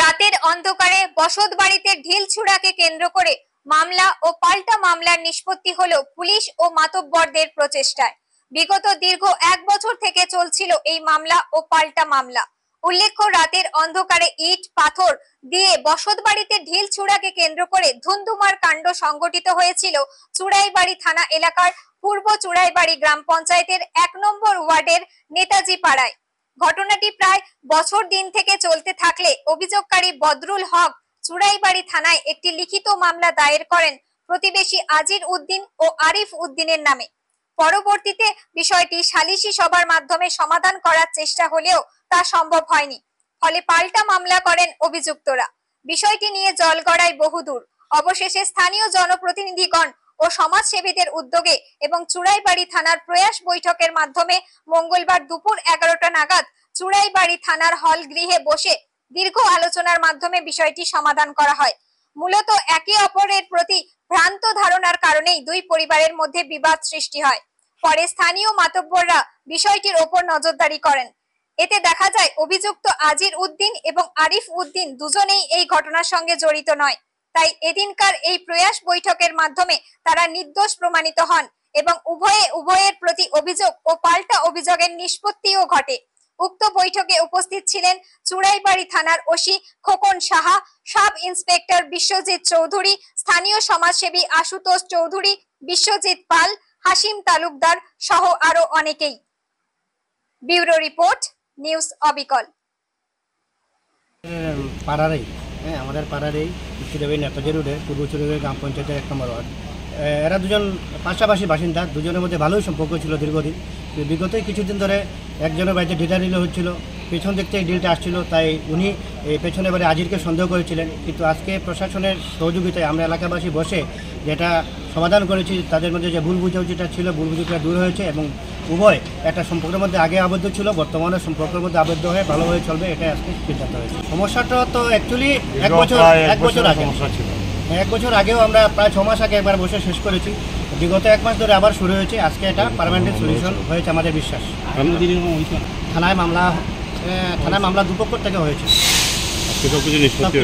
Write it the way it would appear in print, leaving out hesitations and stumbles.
রাতের অন্ধকারে বসতবাড়িতে ঢিলছুড়াকে কেন্দ্র করে মামলা ও পাল্টা মামলার নিষ্পত্তি হলো পুলিশ ও মাতব্বরদের প্রচেষ্টায়। বিগত দীর্ঘ 1 বছর থেকে চলছিল এই মামলা ও পাল্টা মামলা। উল্লেখ্য, রাতের অন্ধকারে ইট পাথর দিয়ে বসতবাড়িতে ঢিলছুড়াকে কেন্দ্র করে ধুন্ধুমার কাণ্ড সংঘটিত হয়েছিল চুড়াইবাড়ি থানা এলাকার পূর্ব চুড়াইবাড়ি গ্রাম পঞ্চায়েতের 1 নম্বর ওয়ার্ডের নেতাজি পাড়ায়। ঘটনাটি প্রায় বছর দিন থেকে চলতে থাকলে অভিযোগকারী বদরুল হক চুড়াইবাড়ি থানায় একটি লিখিত মামলা দায়ের করেন প্রতিবেশী আজির উদ্দিন ও আরিফ উদ্দিনের নামে। পরবর্তীতে বিষয়টি সালিশি সভার মাধ্যমে সমাধান করার চেষ্টা হলেও তা সম্ভব হয়নি। ফলে পাল্টা মামলা করেন অভিযুক্তরা। বিষয়টি নিয়ে জল গড়ায় বহুদূর। অবশেষে স্থানীয় জনপ্রতিনিধিগণ ও সমাজসেবীদের উদ্যোগে এবং চুড়াইবাড়ি থানার প্রয়াস বৈঠকের মাধ্যমে মঙ্গলবার দুপুর 11টা নাগাদ চুড়াইবাড়ি থানার হল গৃহে বসে দীর্ঘ আলোচনার মাধ্যমে বিষয়টি সমাধান করা হয়। মূলত একে অপরের প্রতি ভ্রান্ত ধারণার কারণেই দুই পরিবারের মধ্যে বিবাদ সৃষ্টি হয়। পরে স্থানীয় মাতব্বররা বিষয়টির ওপর নজরদারি করেন। এতে দেখা যায় অভিযুক্ত আজির উদ্দিন এবং আরিফ উদ্দিন দুজনেই এই ঘটনার সঙ্গে জড়িত নয়। তাই এদিনকার এই প্রয়াস বৈঠকের মাধ্যমে তারা নির্দোষ প্রমাণিত হন এবং উভয়ের প্রতি অভিযোগ ও পাল্টা অভিযোগের নিষ্পত্তিও ঘটে। উক্ত বৈঠকে উপস্থিত ছিলেন চুড়াইবাড়ি থানার OC Khokon Saha, sub inspector Biswajit Chowdhury, স্থানীয় সমাজসেবী আশুতোষ চৌধুরী, বিশ্বজিৎ পাল, হাসিম তালুকদার সহ আরো অনেকেই। ব্যুরো রিপোর্ট, নিউজ অবিকল। আমাদের পাড়ার এই নেতাজি রোডে পূর্ব চুড়াইবাড়ি গ্রাম পঞ্চায়েতের 1 নম্বর ওয়ার্ড। এরা দুজন পাশাপাশি বাসিন্দা, দুজনের মধ্যে ভালোই সম্পর্ক ছিল দীর্ঘদিন। বিগত কিছুদিন ধরে একজনের বাড়িতে ডিল হচ্ছিল, পেছন দিক থেকে ডিলটা আসছিল, তাই উনি এই পেছনে বাড়ি আজিরকে সন্দেহ করেছিলেন। কিন্তু আজকে প্রশাসনের সহযোগিতায় আমরা এলাকাবাসী বসে যেটা সমাধান করেছি, তাদের মধ্যে যে ভুল বুঝাবুঝিটা ছিল, ভুল বুঝাবুঝিটা দূর হয়েছে এবং উভয় একটা সম্পর্কের মধ্যে আগে আবদ্ধ ছিল, বর্তমানে সম্পর্কের মধ্যে আবদ্ধ হয়ে ভালোভাবে চলবে, এটা আজকে সিদ্ধান্ত হয়েছে। সমস্যাটা তো অ্যাকচুয়ালি এক বছর আগে ছিল। 1 বছর আগেও আমরা প্রায় 6 মাস আগে একবার বসে শেষ করেছি। বিগত 1 মাস ধরে আবার শুরু হয়েছে। আজকে এটা পার্মানেন্ট সলিউশন হয়েছে আমাদের বিশ্বাস। থানায় মামলা দুপক্ষ থেকে হয়েছে, নিষ্পত্তি